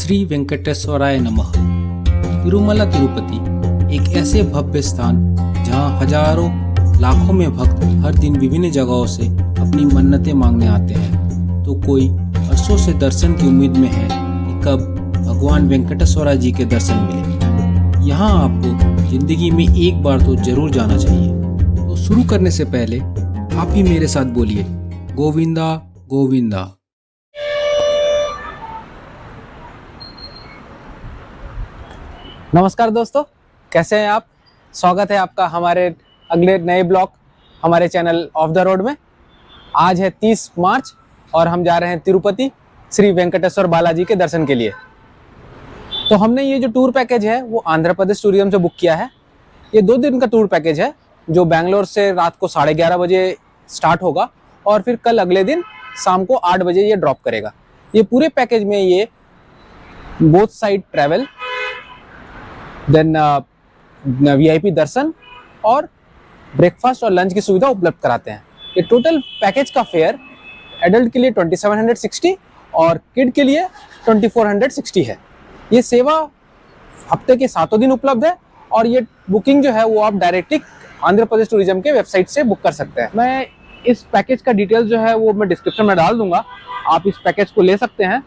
श्री वेंकटेश्वराय नमः। तिरुमला तिरुपति एक ऐसे भव्य स्थान जहां हजारों लाखों में भक्त हर दिन विभिन्न जगहों से अपनी मन्नतें मांगने आते हैं, तो कोई वर्षों से दर्शन की उम्मीद में है कि कब भगवान वेंकटेश्वरा जी के दर्शन मिले। यहाँ आपको जिंदगी में एक बार तो जरूर जाना चाहिए। तो शुरू करने से पहले आप ही मेरे साथ बोलिए, गोविंदा गोविंदा। नमस्कार दोस्तों, कैसे हैं आप? स्वागत है आपका हमारे अगले नए ब्लॉग हमारे चैनल ऑफ द रोड में। आज है 30 मार्च और हम जा रहे हैं तिरुपति श्री वेंकटेश्वर बालाजी के दर्शन के लिए। तो हमने ये जो टूर पैकेज है वो आंध्र प्रदेश टूरिज्म से बुक किया है। ये 2 दिन का टूर पैकेज है जो बैंगलोर से रात को 11:30 बजे स्टार्ट होगा और फिर कल अगले दिन शाम को 8 बजे ये ड्रॉप करेगा। ये पूरे पैकेज में ये both side travel, then VIP darshan और ब्रेकफास्ट और लंच की सुविधा उपलब्ध कराते हैं। ये टोटल पैकेज का फेयर एडल्ट के लिए 2760 और किड के लिए 2460 है। ये सेवा हफ्ते के 7 दिन उपलब्ध है और ये बुकिंग जो है वो आप डायरेक्टली आंध्र प्रदेश टूरिज्म के वेबसाइट से बुक कर सकते हैं। मैं इस पैकेज का डिटेल्स जो है वो मैं डिस्क्रिप्शन में डाल दूंगा, आप इस पैकेज को ले सकते हैं।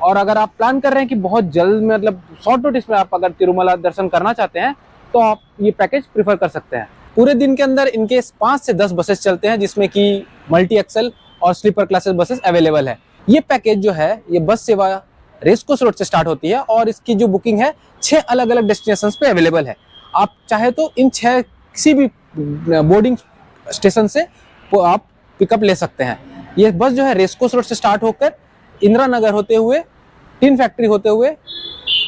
और अगर आप प्लान कर रहे हैं कि बहुत जल्द मतलब शॉर्ट नोटिस में आप अगर तिरुमला दर्शन करना चाहते हैं तो आप ये पैकेज प्रीफर कर सकते हैं। पूरे दिन के अंदर इनके 5 से 10 बसेस चलते हैं जिसमें कि मल्टी एक्सल और स्लीपर क्लासेस बसेस अवेलेबल है। ये पैकेज जो है ये बस सेवा रेसकोर्स रोड से स्टार्ट होती है और इसकी जो बुकिंग है 6 अलग अलग डेस्टिनेशंस पे अवेलेबल है। आप चाहे तो इन 6 किसी भी बोर्डिंग स्टेशन से वो आप पिकअप ले सकते हैं। ये बस जो है रेसकोर्स रोड से स्टार्ट होकर इंदिरा नगर होते हुए, टीन फैक्ट्री होते हुए,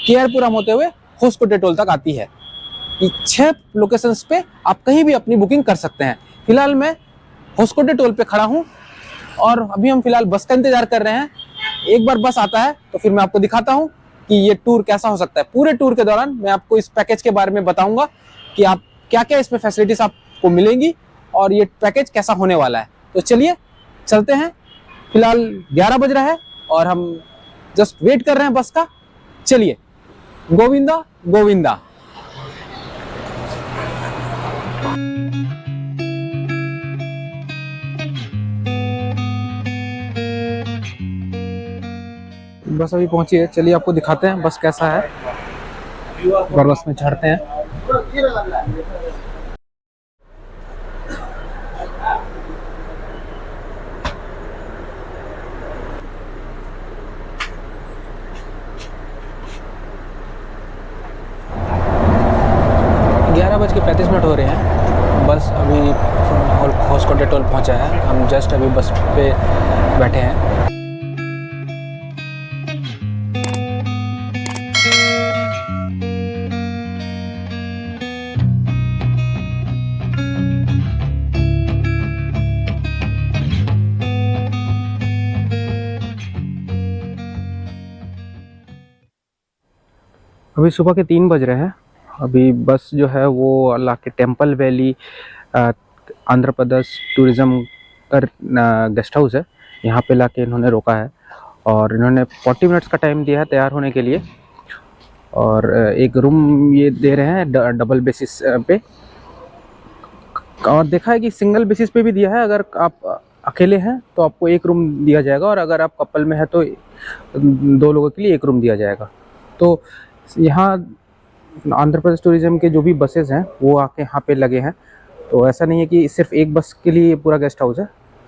केआरपुरम होते हुए होस्कोटे टोल तक आती है। 6 लोकेशंस पे आप कहीं भी अपनी बुकिंग कर सकते हैं। फिलहाल मैं होस्कोटे टोल पे खड़ा हूं और अभी हम फिलहाल बस का इंतजार कर रहे हैं। एक बार बस आता है तो फिर मैं आपको दिखाता हूं कि ये टूर कैसा हो सकता है। पूरे टूर के दौरान मैं आपको इस पैकेज के बारे में बताऊंगा कि आप क्या क्या इसमें फैसिलिटीज आपको मिलेंगी और ये पैकेज कैसा होने वाला है। तो चलिए चलते हैं। फिलहाल 11 बज रहा है और हम जस्ट वेट कर रहे हैं बस का। चलिए, गोविंदा गोविंदा। बस अभी पहुंची है, चलिए आपको दिखाते हैं बस कैसा है। और बस में चढ़ते हैं। 11:35 हो रहे हैं। बस अभी होस्कोटे टोल पहुंचा है। हम जस्ट अभी बस पे बैठे हैं। अभी सुबह के 3 बज रहे हैं। अभी बस जो है वो अल्लाह के temple valley Andhra Pradesh tourism का गेस्ट हाउस है, यहाँ पे लाके इन्होंने रोका है और इन्होंने 40 मिनट्स का टाइम दिया है तैयार होने के लिए। और एक रूम ये दे रहे हैं डबल बेसिस पे, और देखा है कि सिंगल बेसिस पे भी दिया है। अगर आप अकेले हैं तो आपको एक रूम दिया जाएगा और अगर आप कपल में है तो 2 लोगों के लिए एक रूम दिया जाएगा। तो यहाँ आंध्र प्रदेश टूरिज्म के जो भी बसेस हैं वो आके यहाँ पे लगे हैं। तो ऐसा नहीं है कि सिर्फ एक बस के लिए पूरा गेस्ट हाउस है।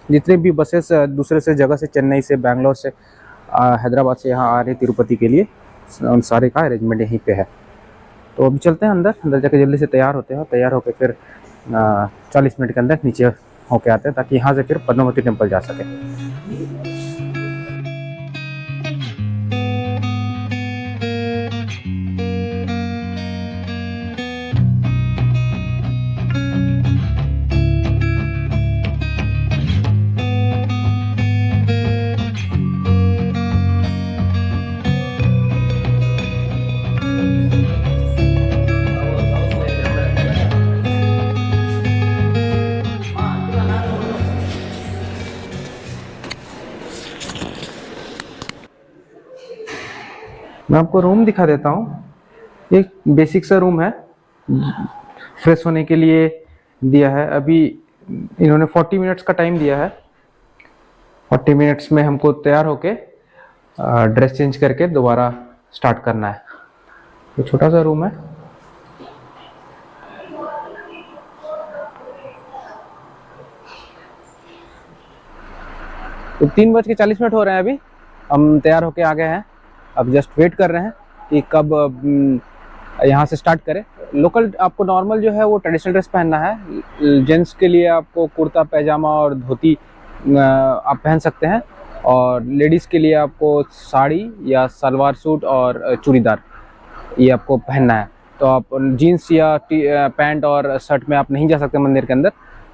जितने भी बसेस दूसरे से जगह से, चेन्नई से, बैंगलोर से, हैदराबाद से यहाँ आ रहे तिरुपति के लिए, उन सारे का अरेंजमेंट यहीं पे है। तो अभी चलते हैं अंदर जाके जल्दी से तैयार होते हैं। तैयार होकर फिर 40 मिनट के अंदर नीचे होके आते हैं ताकि यहाँ से फिर पद्मावती टेम्पल जा सके। मैं आपको रूम दिखा देता हूँ। एक बेसिक सा रूम है, फ्रेश होने के लिए दिया है। अभी इन्होंने 40 मिनट्स का टाइम दिया है। 40 मिनट्स में हमको तैयार होके ड्रेस चेंज करके दोबारा स्टार्ट करना है। तो छोटा सा रूम है। तो 3:40 हो रहे हैं। अभी हम तैयार होके आ गए हैं। अब जस्ट वेट कर रहे हैं कि कब यहाँ से स्टार्ट करें। लोकल आपको नॉर्मल जो है वो ट्रेडिशनल ड्रेस पहनना है। जेंट्स के लिए आपको कुर्ता पैजामा और धोती आप पहन सकते हैं, और लेडीज़ के लिए आपको साड़ी या सलवार सूट और चूड़ीदार ये आपको पहनना है। तो आप जीन्स या पैंट और शर्ट में आप नहीं जा सकते मंदिर के अंदर।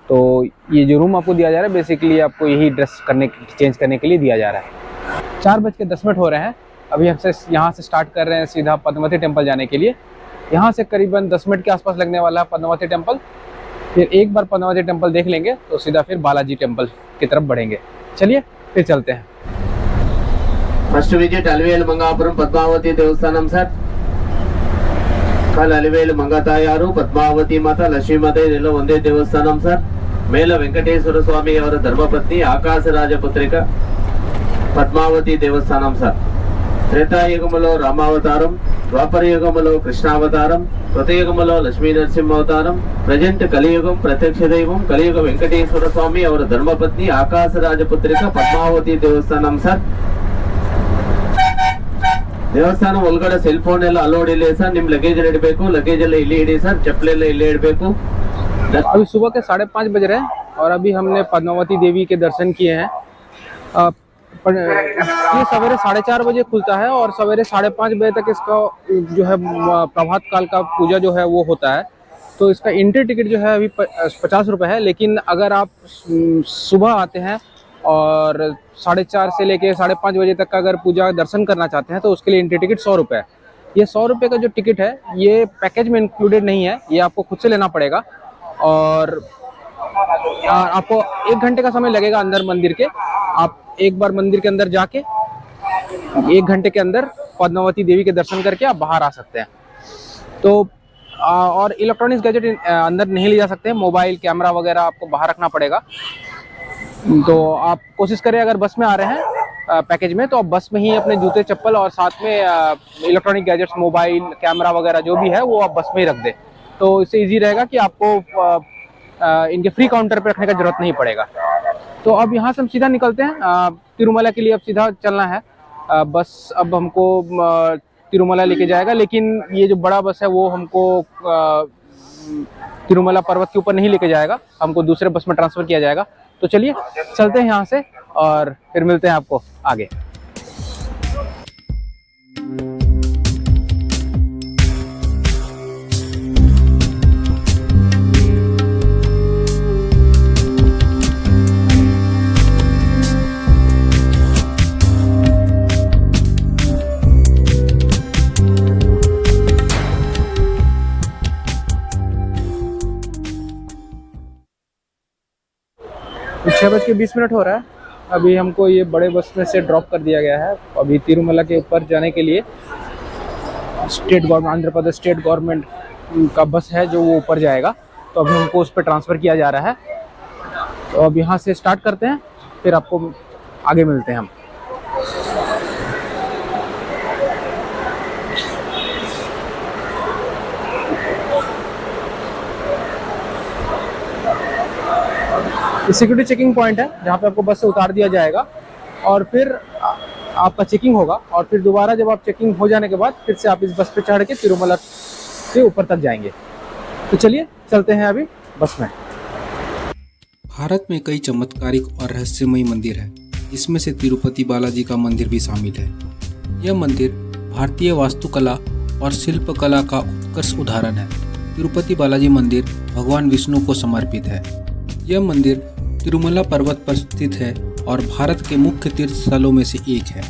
तो ये जो रूम आपको दिया जा रहा है बेसिकली आपको यही ड्रेस चेंज करने के लिए दिया जा रहा है। 4:10 हो रहे हैं। अभी हमसे यहाँ से स्टार्ट कर रहे हैं सीधा पद्मावती टेम्पल जाने के लिए। यहाँ से करीबन 10 मिनट के आसपास लगने वाला है पद्मावती टेम्पल। फिर एक बार पद्मावती टेम्पल देख लेंगे तो सीधा फिर बालाजी टेम्पल की तरफ बढ़ेंगे। चलिए फिर चलते हैं। First visit Alivelu Mangapuram Padmavathi Devasthanam sir. कल अलिवेल मंगतायारू पद्मावती माता लक्ष्मीमते नेल्ला ಒಂದೇ ದೇವಸ್ಥಾನಂ ಸರ್। ಮೇಲ ವೆಂಕಟೇಶ್ವರ ಸ್ವಾಮಿ ಅವರ ಧರ್ಮಪತ್ನಿ ಆಕಾಶರಾಜ ಪುತ್ರಿಕ పద్మావతి దేవస్థానం సార్। త్రేతాయుగములో రామావతారం, ద్వాపరయుగములో కృష్ణావతారం, కృతయుగములో లక్ష్మీ నరసింహ అవతారం, ప్రజెంట్ కలియుగం ప్రత్యక్ష దైవం కలియుగ వెంకటేశ్వర స్వామి ಅವರ ಧರ್ಮಪತ್ನಿ ಆಕಾಶರಾಜ ಪುತ್ರಿಕ ಪದ್ಮಾವತಿ ದೇವಸ್ಥಾನಂ ಸರ್। ದೇವಸ್ಥಾನ ಒಳಗಡೆ ಸೆಲ್ ಫೋನ್ ಎಲ್ಲ ಅಲೋಡ್ ಇಲ್ಲ ಸರ್। ನಿಮ್ ಲಗೇಜ್ ಇಡಬೇಕು, ಲಗೇಜ್ ಎಲ್ಲ ಇಲ್ಲಿ ಇಡಿ ಸರ್, ಚಪ್ಪಲೆಲ್ಲ ಇಲ್ಲೇ ಇಡಬೇಕು। अभी सुबह के 5:30 बज रहे हैं और अभी हमने पद्मावती देवी के दर्शन किए हैं। ये सवेरे 4:30 बजे खुलता है और सवेरे 5:30 बजे तक इसका जो है प्रभात काल का पूजा जो है वो होता है। तो इसका एंट्री टिकट जो है अभी 50 रुपये है। लेकिन अगर आप सुबह आते हैं और 4:30 से लेके 5:30 बजे तक का अगर पूजा दर्शन करना चाहते हैं तो उसके लिए एंट्री टिकट 100 रुपये है। ये 100 रुपये का जो टिकट है ये पैकेज में इंक्लूडेड नहीं है, ये आपको खुद से लेना पड़ेगा। और आपको 1 घंटे का समय लगेगा अंदर मंदिर के। आप एक बार मंदिर के अंदर जाके 1 घंटे के अंदर पद्मावती देवी के दर्शन करके आप बाहर आ सकते हैं। तो और इलेक्ट्रॉनिक्स गैजेट अंदर नहीं ले जा सकते। मोबाइल कैमरा वगैरह आपको बाहर रखना पड़ेगा। तो आप कोशिश करें अगर बस में आ रहे हैं पैकेज में तो आप बस में ही अपने जूते चप्पल और साथ में इलेक्ट्रॉनिक गैजेट्स मोबाइल कैमरा वगैरह जो भी है वो आप बस में ही रख दें। तो इससे इजी रहेगा कि आपको इनके फ्री काउंटर पे रखने का जरूरत नहीं पड़ेगा। तो अब यहाँ से हम सीधा निकलते हैं तिरुमला के लिए। अब सीधा चलना है बस। अब हमको तिरुमला लेके जाएगा, लेकिन ये जो बड़ा बस है वो हमको तिरुमला पर्वत के ऊपर नहीं लेके जाएगा, हमको दूसरे बस में ट्रांसफर किया जाएगा। तो चलिए चलते हैं यहाँ से और फिर मिलते हैं आपको आगे। तो 6:20 हो रहा है। अभी हमको ये बड़े बस में से ड्रॉप कर दिया गया है। अभी तिरुमला के ऊपर जाने के लिए state government Andhra Pradesh state government का बस है जो वो ऊपर जाएगा। तो अभी हमको उस पर ट्रांसफ़र किया जा रहा है। तो अब यहाँ से स्टार्ट करते हैं, फिर आपको आगे मिलते हैं हम। सिक्योरिटी चेकिंग पॉइंट है जहाँ पे आपको बस से उतार दिया जाएगा और फिर आपका चेकिंग होगा। और फिर दोबारा जब आप चेकिंग हो जाने के बाद फिर से आप इस बस पे चढ़ के तिरुमला के ऊपर तक जाएंगे। तो चलिए चलते हैं अभी बस में। भारत में कई चमत्कारिक और रहस्यमयी मंदिर हैं, इसमें से तिरुपति बालाजी का मंदिर भी शामिल है। यह मंदिर भारतीय वास्तुकला और शिल्पकला का उत्कृष्ट उदाहरण है। तिरुपति बालाजी मंदिर भगवान विष्णु को समर्पित है। यह मंदिर तिरुमला पर्वत पर स्थित है और भारत के मुख्य तीर्थ स्थलों में से एक है।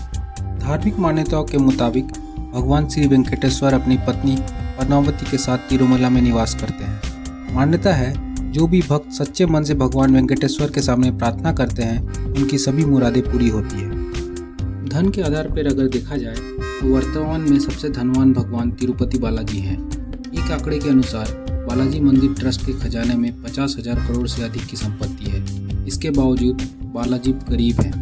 धार्मिक मान्यताओं के मुताबिक भगवान श्री वेंकटेश्वर अपनी पत्नी पद्मावती के साथ तिरुमला में निवास करते हैं। मान्यता है जो भी भक्त सच्चे मन से भगवान वेंकटेश्वर के सामने प्रार्थना करते हैं उनकी सभी मुरादें पूरी होती है। धन के आधार पर अगर देखा जाए तो वर्तमान में सबसे धनवान भगवान तिरुपति बालाजी हैं। एक आंकड़े के अनुसार बालाजी मंदिर ट्रस्ट के खजाने में 50,000 करोड़ से अधिक की संपत्ति है। इसके बावजूद बालाजी गरीब हैं।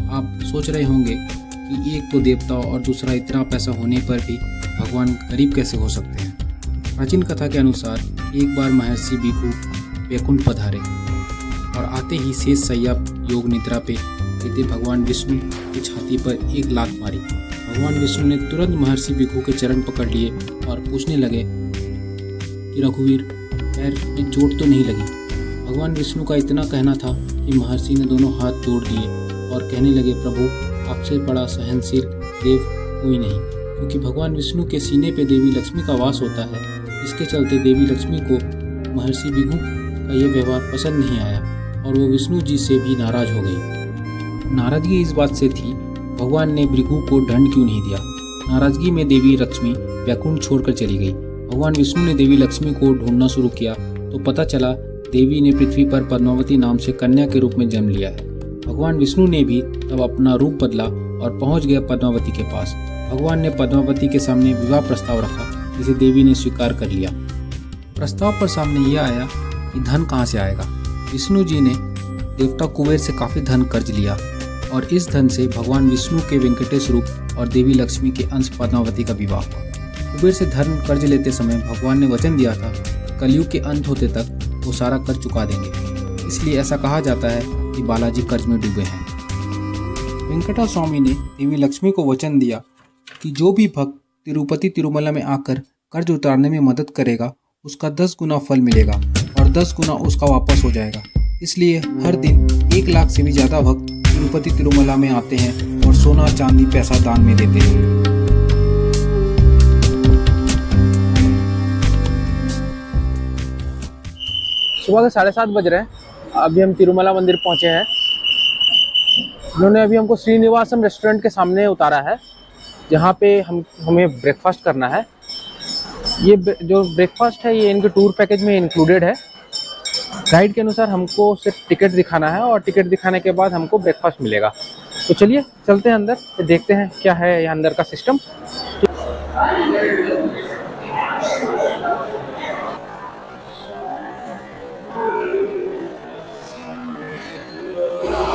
आप सोच रहे होंगे कि एक तो देवता और दूसरा इतना पैसा होने पर भी भगवान गरीब कैसे हो सकते हैं। प्राचीन कथा के अनुसार एक बार महर्षि भिखु वैकुंठ पधारे और आते ही शेष सैया योग निद्रा पे देते भगवान विष्णु की छाती पर एक लात मारी। भगवान विष्णु ने तुरंत महर्षि भिखु के चरण पकड़ लिए और पूछने लगे कि रघुवीर, पैर में चोट तो नहीं लगी। भगवान विष्णु का इतना कहना था कि महर्षि ने दोनों हाथ जोड़ दिए और कहने लगे, प्रभु आपसे बड़ा सहनशील देव कोई नहीं। क्योंकि भगवान विष्णु के सीने पे देवी लक्ष्मी का वास होता है, इसके चलते देवी लक्ष्मी को महर्षि भिखु का यह व्यवहार पसंद नहीं आया और वो विष्णु जी से भी नाराज हो गई। नाराजगी इस बात से थी, भगवान ने भृगु को दंड क्यों नहीं दिया। नाराजगी में देवी लक्ष्मी वैकुंठ छोड़कर चली गई। भगवान विष्णु ने देवी लक्ष्मी को ढूंढना शुरू किया तो पता चला देवी ने पृथ्वी पर पद्मावती नाम से कन्या के रूप में जन्म लिया है। भगवान विष्णु ने भी तब अपना रूप बदला और पहुंच गया पद्मावती के पास। भगवान ने पद्मावती के सामने विवाह प्रस्ताव रखा, जिसे देवी ने स्वीकार कर लिया। प्रस्ताव पर सामने यह आया कि धन कहाँ से आएगा। विष्णु जी ने देवता कुबेर से काफी धन कर्ज लिया और इस धन से भगवान विष्णु के वेंकटेश रूप और देवी लक्ष्मी के अंश पद्मावती का विवाह हुआ। कुबेर से धन कर्ज लेते समय भगवान ने वचन दिया था कलयुग के अंत होते तक वो सारा कर्ज चुका देंगे, इसलिए ऐसा कहा जाता है कि बालाजी कर्ज में डूबे हैं। वेंकटा स्वामी ने देवी लक्ष्मी को वचन दिया कि जो भी भक्त तिरुपति तिरुमला में आकर कर्ज उतारने में मदद करेगा उसका 10 गुना फल मिलेगा और 10 गुना उसका वापस हो जाएगा। इसलिए हर दिन 1 लाख से भी ज़्यादा भक्त तिरुपति तिरुमला में आते हैं और सोना चांदी पैसा दान में देते हैं। सुबह के 7:30 बज रहे हैं। अभी हम तिरुमला मंदिर पहुंचे हैं। उन्होंने अभी हमको श्रीनिवासम रेस्टोरेंट के सामने उतारा है, जहाँ पे हमें ब्रेकफास्ट करना है। ये जो ब्रेकफास्ट है ये इनके टूर पैकेज में इंक्लूडेड है। गाइड के अनुसार हमको सिर्फ टिकट दिखाना है और टिकट दिखाने के बाद हमको ब्रेकफास्ट मिलेगा। तो चलिए चलते हैं अंदर, तो देखते हैं क्या है यहाँ अंदर का सिस्टम।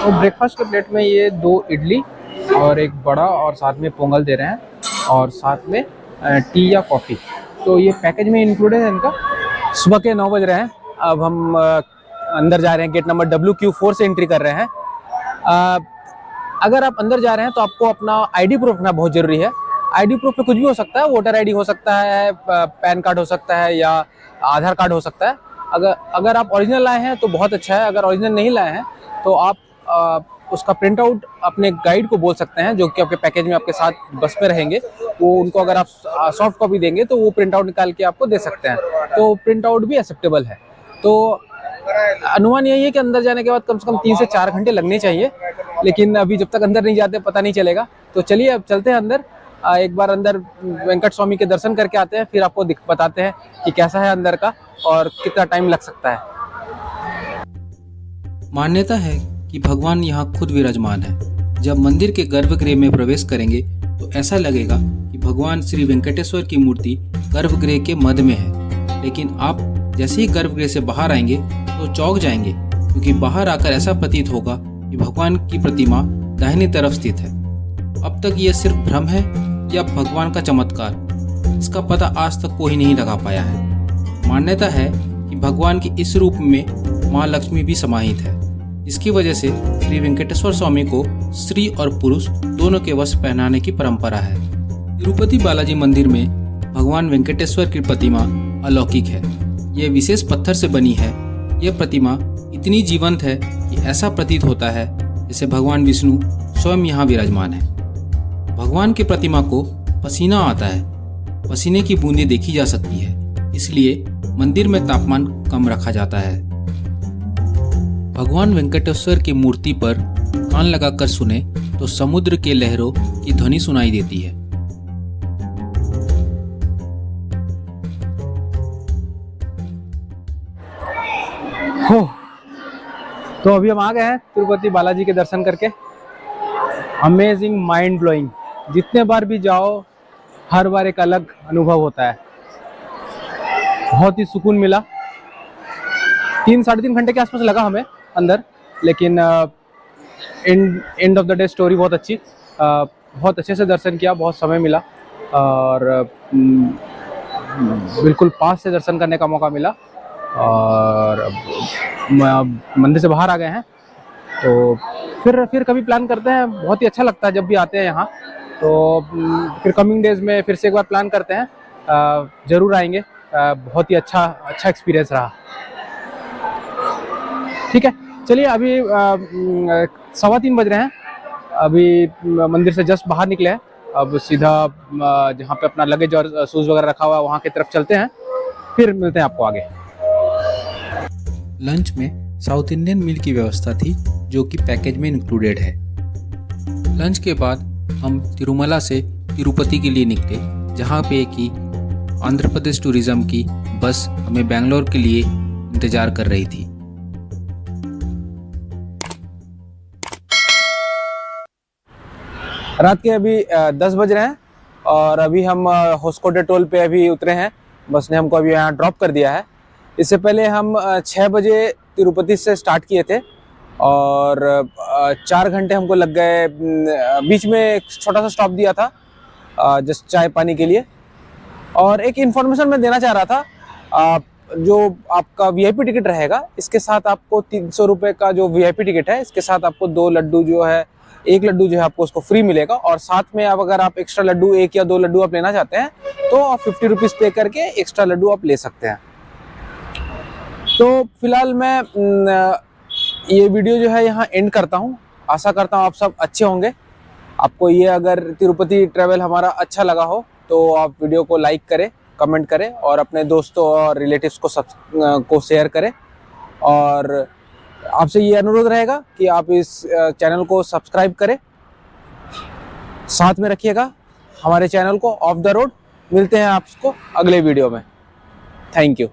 तो ब्रेकफास्ट के प्लेट में ये 2 इडली और एक बड़ा और साथ में पोंगल दे रहे हैं और साथ में टी या कॉफ़ी। तो ये पैकेज में इंक्लूडेड है इनका। सुबह के 9 बज रहे हैं। अब हम अंदर जा रहे हैं। गेट नंबर WQ4 से एंट्री कर रहे हैं। अगर आप अंदर जा रहे हैं तो आपको अपना आईडी प्रूफ रखना बहुत ज़रूरी है। आईडी प्रूफ पे कुछ भी हो सकता है, वोटर आईडी हो सकता है, पैन कार्ड हो सकता है या आधार कार्ड हो सकता है। अगर आप ओरिजिनल लाए हैं तो बहुत अच्छा है। अगर ओरिजिनल नहीं लाए हैं तो आप उसका प्रिंट आउट अपने गाइड को बोल सकते हैं, जो कि आपके पैकेज में आपके साथ बस में रहेंगे। वो उनको अगर आप सॉफ्ट कॉपी देंगे तो वो प्रिंट आउट निकाल के आपको दे सकते हैं। तो प्रिंट आउट भी एक्सेप्टेबल है। तो अनुमान यही है कि अंदर जाने के बाद कम से कम 3 से 4 घंटे लगने चाहिए, लेकिन अभी जब तक अंदर नहीं जाते पता नहीं चलेगा। तो चलिए अब चलते हैं अंदर। एक बार अंदर वेंकट स्वामी के दर्शन करके आते हैं, फिर आपको बताते हैं कि कैसा है अंदर का और कितना टाइम लग सकता है। मान्यता है कि भगवान यहाँ खुद विराजमान है। जब मंदिर के गर्भगृह में प्रवेश करेंगे तो ऐसा लगेगा कि भगवान श्री वेंकटेश्वर की मूर्ति गर्भगृह के मध्य में है, लेकिन आप जैसे ही गर्भगृह से बाहर आएंगे तो चौंक जाएंगे, क्योंकि बाहर आकर ऐसा प्रतीत होगा कि भगवान की प्रतिमा दाहिनी तरफ स्थित है। अब तक यह सिर्फ भ्रम है या भगवान का चमत्कार, इसका पता आज तक कोई नहीं लगा पाया है। मान्यता है कि भगवान के इस रूप में माँ लक्ष्मी भी समाहित है। इसकी वजह से श्री वेंकटेश्वर स्वामी को स्त्री और पुरुष दोनों के वस्त्र पहनाने की परंपरा है। तिरुपति बालाजी मंदिर में भगवान वेंकटेश्वर की प्रतिमा अलौकिक है। यह विशेष पत्थर से बनी है। यह प्रतिमा इतनी जीवंत है कि ऐसा प्रतीत होता है जैसे भगवान विष्णु स्वयं यहाँ विराजमान है। भगवान की प्रतिमा को पसीना आता है। पसीने की बूंदें देखी जा सकती है, इसलिए मंदिर में तापमान कम रखा जाता है। भगवान वेंकटेश्वर की मूर्ति पर कान लगाकर सुने तो समुद्र के लहरों की ध्वनि सुनाई देती है। तो अभी हम आ गए हैं तिरुपति बालाजी के दर्शन करके। Amazing, mind blowing. जितने बार भी जाओ हर बार एक अलग अनुभव होता है। बहुत ही सुकून मिला। 3-3.5 घंटे के आसपास लगा हमें अंदर, लेकिन end of the day story बहुत अच्छी। बहुत अच्छे से दर्शन किया, बहुत समय मिला और बिल्कुल पास से दर्शन करने का मौका मिला। और मंदिर से बाहर आ गए हैं, तो फिर कभी प्लान करते हैं। बहुत ही अच्छा लगता है जब भी आते हैं यहाँ, तो फिर कमिंग डेज में फिर से एक बार प्लान करते हैं, ज़रूर आएंगे। बहुत ही अच्छा एक्सपीरियंस रहा। ठीक है, चलिए अभी 3:15 बज रहे हैं। अभी मंदिर से जस्ट बाहर निकले हैं। अब सीधा जहाँ पे अपना लगेज और शूज़ वगैरह रखा हुआ है वहाँ की तरफ चलते हैं, फिर मिलते हैं आपको आगे। लंच में साउथ इंडियन मील की व्यवस्था थी, जो कि पैकेज में इंक्लूडेड है। लंच के बाद हम तिरुमला से तिरुपति के लिए निकले, जहाँ पे कि आंध्र प्रदेश टूरिज्म की बस हमें बेंगलोर के लिए इंतज़ार कर रही थी। रात के अभी 10 बज रहे हैं और अभी हम होस्कोटे टोल पे अभी उतरे हैं। बस ने हमको अभी यहाँ ड्रॉप कर दिया है। इससे पहले हम 6 बजे तिरुपति से स्टार्ट किए थे और 4 घंटे हमको लग गए। बीच में एक छोटा सा स्टॉप दिया था जस्ट चाय पानी के लिए। और एक इन्फॉर्मेशन मैं देना चाह रहा था, जो आपका वीआईपी टिकट रहेगा, इसके साथ आपको 300 रुपये का जो वीआईपी टिकट है, इसके साथ आपको 2 लड्डू जो है, 1 लड्डू जो है आपको उसको फ्री मिलेगा। और साथ में आप अगर आप एक्स्ट्रा लड्डू 1 या 2 लड्डू आप लेना चाहते हैं तो आप 50 रुपीज़ पे करके एक्स्ट्रा लड्डू आप ले सकते हैं। तो फिलहाल मैं ये वीडियो जो है यहाँ एंड करता हूँ। आशा करता हूँ आप सब अच्छे होंगे। आपको ये अगर तिरुपति ट्रैवल हमारा अच्छा लगा हो तो आप वीडियो को लाइक करें, कमेंट करें और अपने दोस्तों और रिलेटिव्स को शेयर करें। और आपसे ये अनुरोध रहेगा कि आप इस चैनल को सब्सक्राइब करें, साथ में रखिएगा हमारे चैनल को ऑफ द रोड। मिलते हैं आपको अगले वीडियो में। Thank you.